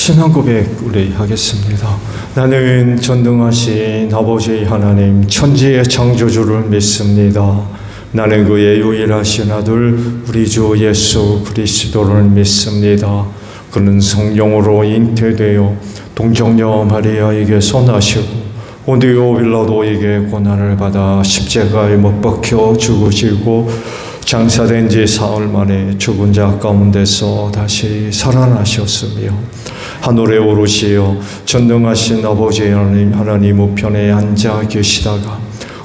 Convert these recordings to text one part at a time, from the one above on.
신앙 고백 우리 하겠습니다. 나는 전능하신 아버지 하나님 천지의 창조주를 믿습니다. 나는 그의 유일하신 아들 우리 주 예수 그리스도를 믿습니다. 그는 성령으로 잉태되어 동정녀 마리아에게서 나시고 본디오 빌라도에게 고난을 받아 십자가에 못 박혀 죽으시고 장사된 지 사흘 만에 죽은 자 가운데서 다시 살아나셨으며 하늘에 오르시어 전능하신 아버지 하나님 우편에 앉아 계시다가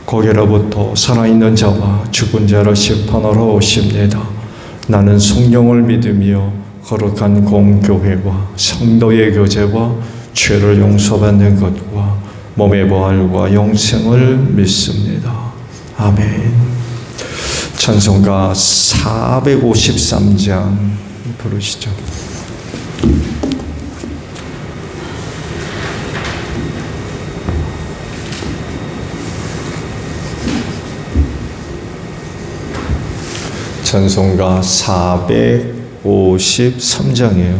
거기로부터 살아있는 자와 죽은 자를 심판하러 오십니다. 나는 성령을 믿으며 거룩한 공교회와 성도의 교제와 죄를 용서받는 것과 몸의 부활과 영생을 믿습니다. 아멘. 찬송가 453장 부르시죠. 찬송가 453장이에요.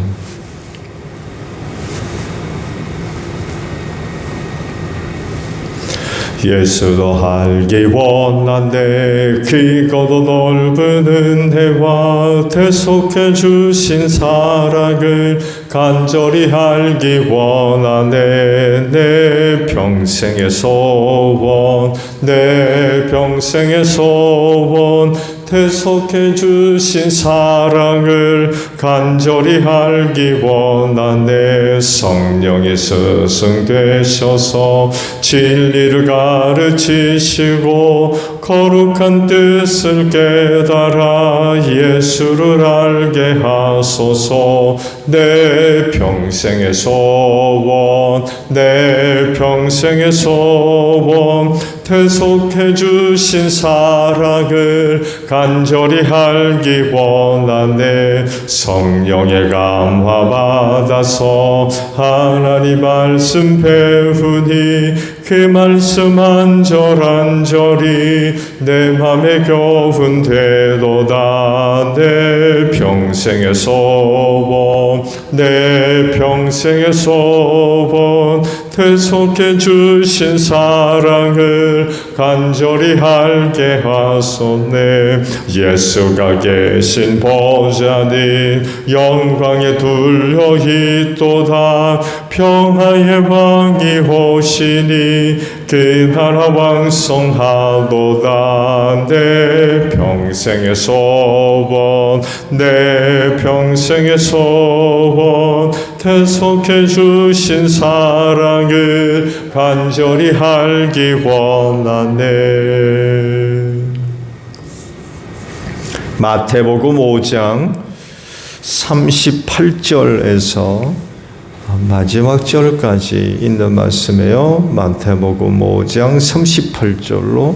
예수도 알기 원한데 크고도 넓은 은혜와 대속해 주신 사랑을 간절히 알기 원하네. 내 평생의 소원, 내 평생의 소원, 대속해 주신 사랑을 간절히 알기 원하네. 성령이 스승 되셔서 진리를 가르치시고 거룩한 뜻을 깨달아 예수를 알게 하소서. 내 평생의 소원, 내 평생의 소원, 대속해 주신 사랑을 간절히 알기 원하네. 성령의 감화 받아서 하나님 말씀 배우니 그 말씀 한절한절이 내 맘에 교훈 되도다. 내 평생의 소원, 내 평생의 소원, 대속해 주신 사랑을 간절히 알게 하소네. 예수가 계신 보좌는 영광에 둘려 있도다. 평화의 왕이 오시니 그 나라 왕성하도다. 내 평생의 소원, 내 평생의 소원, 대속해 주신 사랑을 간절히 알기 원하네. 마태복음 5장 38절에서 마지막 절까지 있는 말씀이에요. 마태복음 5장 38절로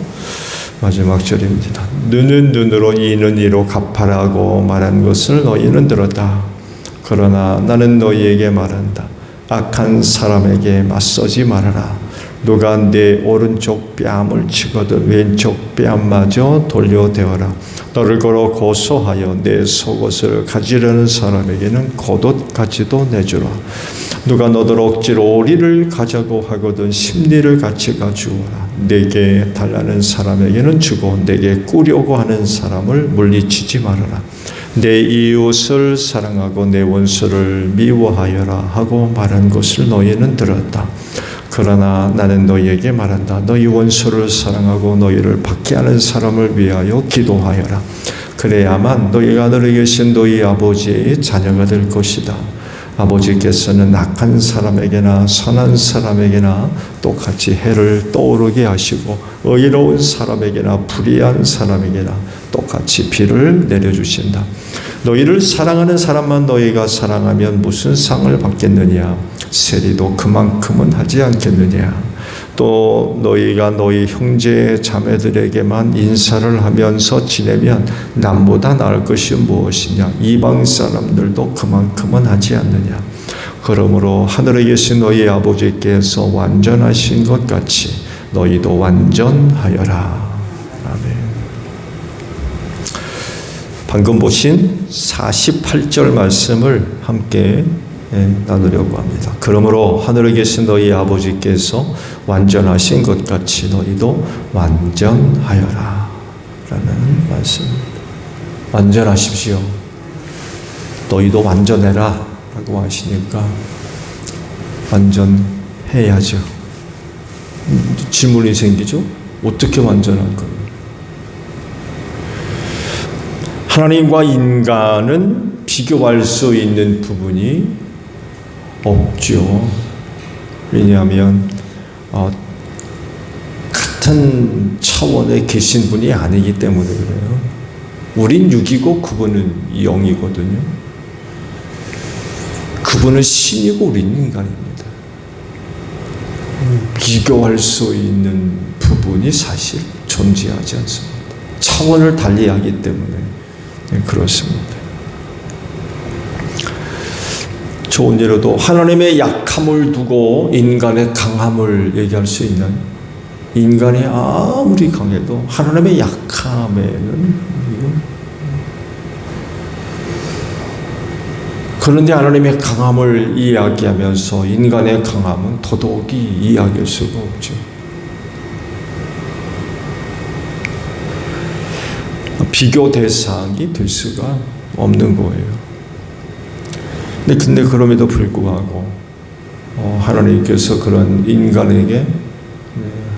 마지막 절입니다. 눈은 눈으로 이는 이로 갚아라고 말한 것을 너희는 들었다. 그러나 나는 너희에게 말한다. 악한 사람에게 맞서지 말아라. 누가 내 오른쪽 뺨을 치거든 왼쪽 뺨마저 돌려대어라. 너를 걸어 고소하여 내 속옷을 가지려는 사람에게는 겉옷까지도 내주라. 누가 너를 억지로 오리를 가자고 하거든 심리를 같이 가주어라. 내게 달라는 사람에게는 주고 내게 꾸려고 하는 사람을 물리치지 말아라. 내 이웃을 사랑하고 내 원수를 미워하여라 하고 말한 것을 너희는 들었다. 그러나 나는 너희에게 말한다. 너희 원수를 사랑하고 너희를 박해하는 사람을 위하여 기도하여라. 그래야만 너희가 하늘에 계신 너희 아버지의 자녀가 될 것이다. 아버지께서는 악한 사람에게나 선한 사람에게나 똑같이 해를 떠오르게 하시고 의로운 사람에게나 불의한 사람에게나 똑같이 비를 내려주신다. 너희를 사랑하는 사람만 너희가 사랑하면 무슨 상을 받겠느냐? 세리도 그만큼은 하지 않겠느냐? 또 너희가 너희 형제 자매들에게만 인사를 하면서 지내면 남보다 나을 것이 무엇이냐? 이방 사람들도 그만큼은 하지 않느냐? 그러므로 하늘에 계신 너희 아버지께서 완전하신 것 같이 너희도 완전하여라. 아멘. 방금 보신 48절 말씀을 함께 나누려고 합니다. 그러므로 하늘에 계신 너희 아버지께서 완전하신 것 같이 너희도 완전하여라 라는 말씀입니다. 완전하십시오. 너희도 완전해라 라고 하시니까 완전해야죠. 질문이 생기죠. 어떻게 완전한 거예요? 하나님과 인간은 비교할 수 있는 부분이 없죠. 왜냐하면 같은 차원에 계신 분이 아니기 때문에 그래요. 우린 육이고 그분은 영이거든요. 그분은 신이고 우리는 인간입니다. 비교할 수 있는 부분이 사실 존재하지 않습니다. 차원을 달리하기 때문에 그렇습니다. 좋은 예로도 하나님의 약함을 두고 인간의 강함을 얘기할 수 있나요? 인간이 아무리 강해도 하나님의 약함에는 그런데 하나님의 강함을 이야기하면서 인간의 강함은 더더욱이 이야기할 수가 없죠. 비교 대상이 될 수가 없는 거예요. 근데 그럼에도 불구하고 하나님께서 그런 인간에게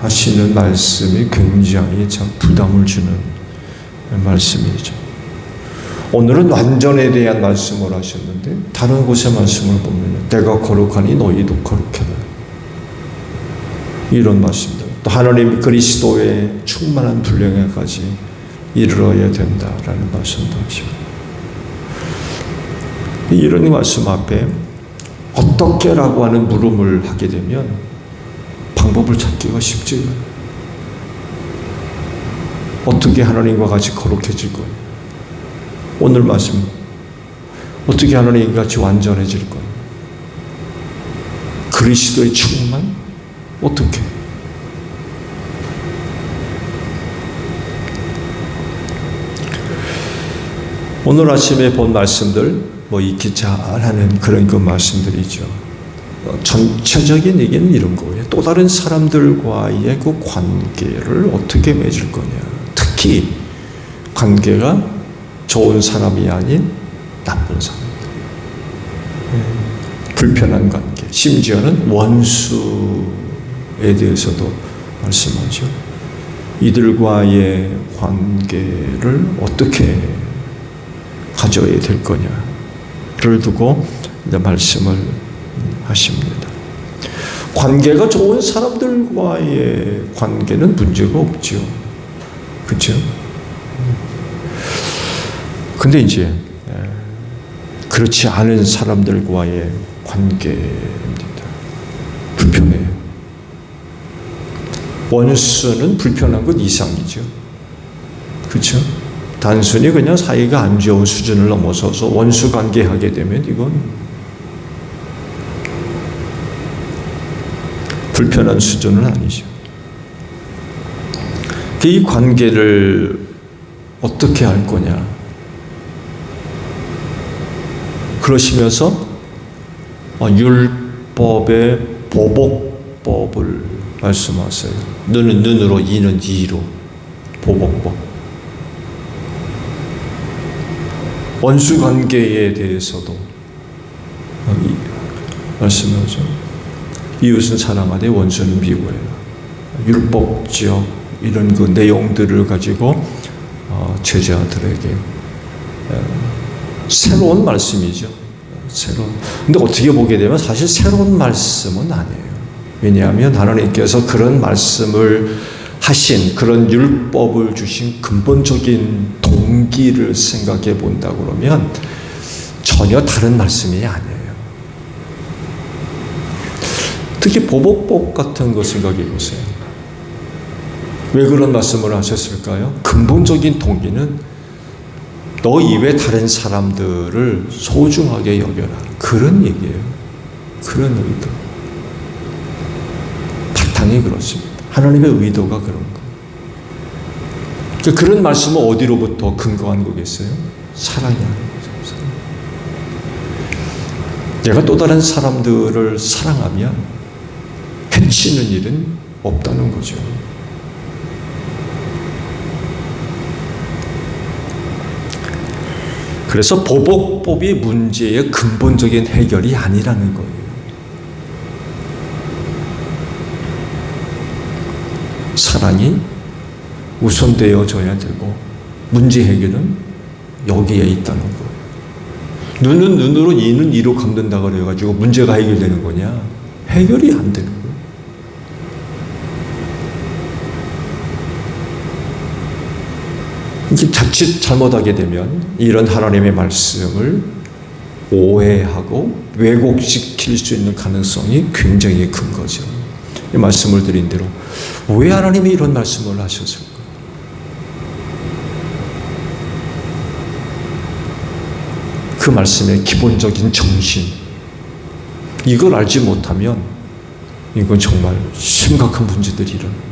하시는 말씀이 굉장히 참 부담을 주는 말씀이죠. 오늘은 완전에 대한 말씀을 하셨는데 다른 곳의 말씀을 보면 내가 거룩하니 너희도 거룩해라 이런 말씀들. 또 하나님 그리스도의 충만한 분량에까지 이르러야 된다라는 말씀도 하시고 이런 말씀 앞에 어떻게라고 하는 물음을 하게 되면 방법을 찾기가 쉽지요. 어떻게 하나님과 같이 거룩해질 거예요? 오늘 말씀 어떻게 하나님과 같이 완전해질 거예요? 그리스도의 충만? 어떻게? 오늘 아침에 본 말씀들 익히 잘하는 그런 말씀들이죠. 전체적인 얘기는 이런 거예요. 또 다른 사람들과의 그 관계를 어떻게 맺을 거냐. 특히 관계가 좋은 사람이 아닌 나쁜 사람들. 불편한 관계. 심지어는 원수에 대해서도 말씀하죠. 이들과의 관계를 어떻게 가져야 될 거냐를 두고 이제 말씀을 하십니다. 관계가 좋은 사람들과의 관계는 문제가 없죠. 그렇죠? 근데 이제 그렇지 않은 사람들과의 관계입니다. 불편해요. 원수는 불편한 것 이상이죠. 그렇죠? 단순히 그냥 사이가 안 좋은 수준을 넘어서서 원수 관계하게 되면 이건 불편한 수준은 아니죠. 이 관계를 어떻게 할 거냐. 그러시면서 율법의 보복법을 말씀하세요. 눈은 눈으로, 이는 이로. 보복법. 원수 관계에 대해서도 말씀하죠. 이웃은 사랑하되 원수는 미워해라. 율법적 이런 그 내용들을 가지고 제자들에게 새로운 말씀이죠. 근데 어떻게 보게 되면 사실 새로운 말씀은 아니에요. 왜냐하면 하나님께서 그런 말씀을 하신 그런 율법을 주신 근본적인 동기를 생각해 본다 그러면 전혀 다른 말씀이 아니에요. 특히 보복법 같은 거 생각해 보세요. 왜 그런 말씀을 하셨을까요? 근본적인 동기는 너 이외 다른 사람들을 소중하게 여겨라. 그런 얘기예요. 그런 의도. 바탕이 그렇습니다. 하나님의 의도가 그런 거. 그런 말씀은 어디로부터 근거한 거겠어요? 사랑이 아니죠. 내가 또 다른 사람들을 사랑하면 해치는 일은 없다는 거죠. 그래서 보복법이 문제의 근본적인 해결이 아니라는 거예요. 사랑이 우선되어져야 되고 문제 해결은 여기에 있다는 거예요. 눈은 눈으로 이는 이로 갚는다 그래가지고 문제가 해결되는 거냐? 해결이 안 되는 거예요. 자칫 잘못하게 되면 이런 하나님의 말씀을 오해하고 왜곡시킬 수 있는 가능성이 굉장히 큰 거죠. 이 말씀을 드린 대로 왜 하나님이 이런 말씀을 하셨을까? 그 말씀의 기본적인 정신, 이걸 알지 못하면 이건 정말 심각한 문제들이 일어나요.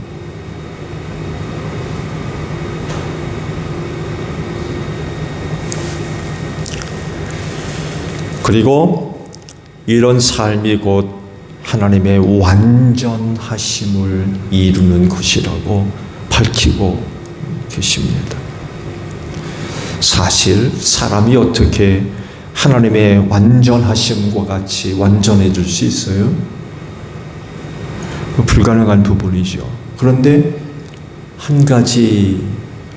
그리고 이런 삶이 곧 하나님의 완전하심을 이루는 것이라고 밝히고 계십니다. 사실 사람이 어떻게 하나님의 완전하심과 같이 완전해질 수 있어요? 불가능한 부분이죠. 그런데 한 가지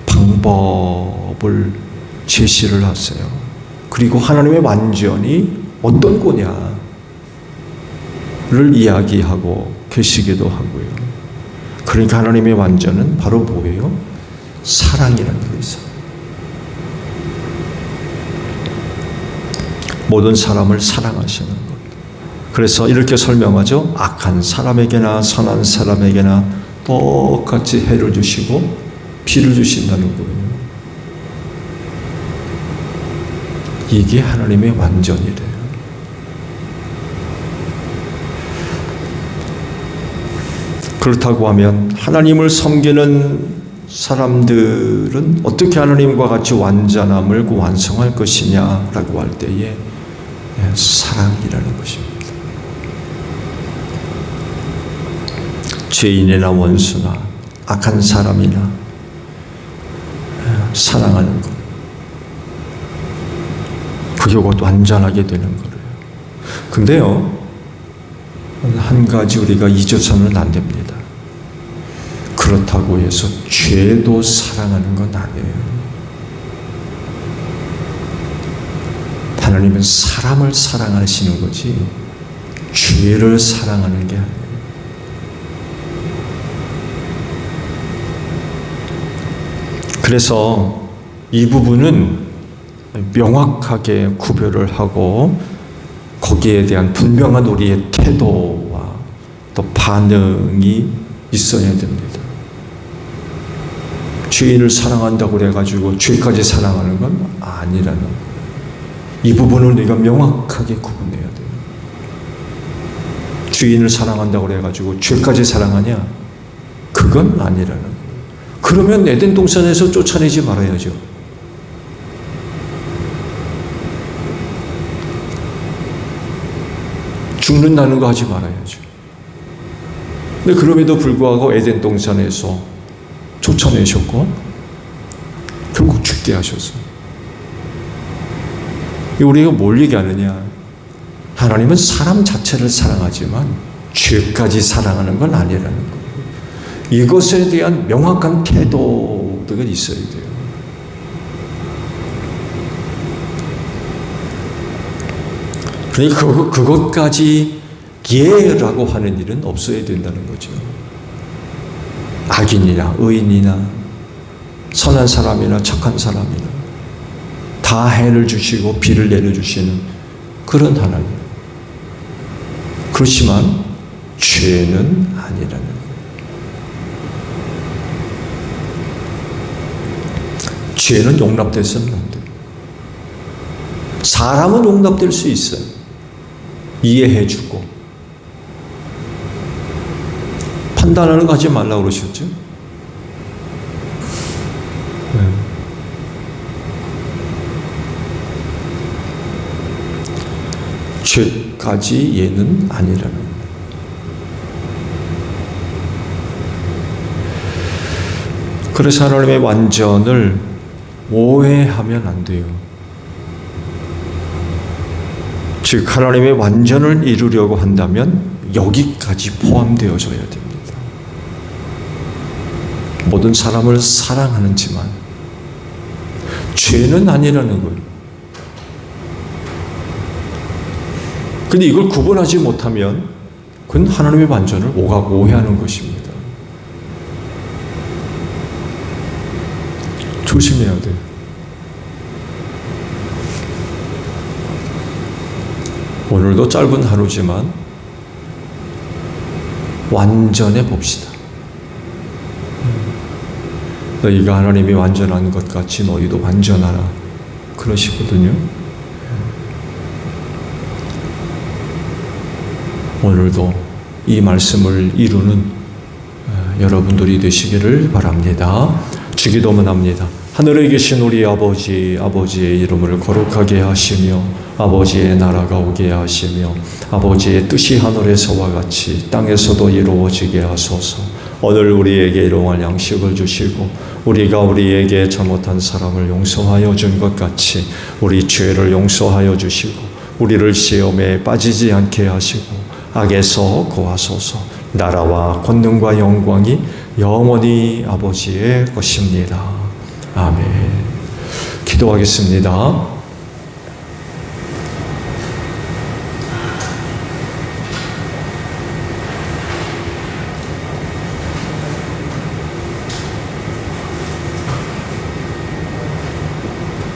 방법을 제시를 하세요. 그리고 하나님의 완전이 어떤 거냐를 이야기하고 계시기도 하고요. 그러니까 하나님의 완전은 바로 뭐예요? 사랑이라는 거죠. 모든 사람을 사랑하시는 것. 그래서 이렇게 설명하죠. 악한 사람에게나 선한 사람에게나 똑같이 해를 주시고 비를 주신다는 거예요. 이게 하나님의 완전이래요. 그렇다고 하면 하나님을 섬기는 사람들은 어떻게 하나님과 같이 완전함을 완성할 것이냐라고 할 때에 사랑이라는 것입니다. 죄인이나 원수나 악한 사람이나 사랑하는 것. 그게 곧 완전하게 되는 거예요. 근데요, 한 가지 우리가 잊어서는 안 됩니다. 그렇다고 해서 죄도 사랑하는 건 아니에요. 하나님은 사람을 사랑하시는 거지 죄를 사랑하는 게 아니에요. 그래서 이 부분은 명확하게 구별을 하고 거기에 대한 분명한 우리의 태도와 또 반응이 있어야 됩니다. 죄인을 사랑한다고 해가지고 죄까지 사랑하는 건 아니라는 거예요. 이 부분을 우리가 명확하게 구분해야 돼요. 죄인을 사랑한다고 해가지고 죄까지 사랑하냐? 그건 아니라는 거예요. 그러면 에덴 동산에서 쫓아내지 말아야죠. 죽는다는 거 하지 말아야죠. 근데 그럼에도 불구하고 에덴 동산에서 쫓아내셨고 결국 죽게 하셨어요. 우리가 뭘 얘기하느냐? 하나님은 사람 자체를 사랑하지만 죄까지 사랑하는 건 아니라는 거예요. 이것에 대한 명확한 태도가 있어야 돼요. 그러니까 그것까지 예라고 하는 일은 없어야 된다는 거죠. 악인이나 의인이나 선한 사람이나 착한 사람이나 다 해를 주시고 비를 내려주시는 그런 하나님. 그렇지만 죄는 아니라는 거예요. 죄는 용납돼서는 안 돼요. 사람은 용납될 수 있어요. 이해해주고 판단하는 거 하지 말라고 그러셨죠? 죄 여기까지 예는 아니라는 거예요. 그래서 하나님의 완전을 오해하면 안 돼요. 즉 하나님의 완전을 이루려고 한다면 여기까지 포함되어져야 됩니다. 모든 사람을 사랑하는지만 죄는 아니라는 거예요. 근데 이걸 구분하지 못하면 그건 하나님의 완전을 오해하는 것입니다. 조심해야 돼요. 오늘도 짧은 하루지만 완전해 봅시다. 너희가 하나님이 완전한 것 같이 너희도 완전하라 그러시거든요. 오늘도 이 말씀을 이루는 여러분들이 되시기를 바랍니다. 주기도문 합니다. 하늘에 계신 우리 아버지, 아버지의 이름을 거룩하게 하시며 아버지의 나라가 오게 하시며 아버지의 뜻이 하늘에서와 같이 땅에서도 이루어지게 하소서. 오늘 우리에게 일용할 양식을 주시고 우리가 우리에게 잘못한 사람을 용서하여 준 것 같이 우리 죄를 용서하여 주시고 우리를 시험에 빠지지 않게 하시고 악에서 구하소서. 나라와 권능과 영광이 영원히 아버지의 것입니다. 아멘. 기도하겠습니다.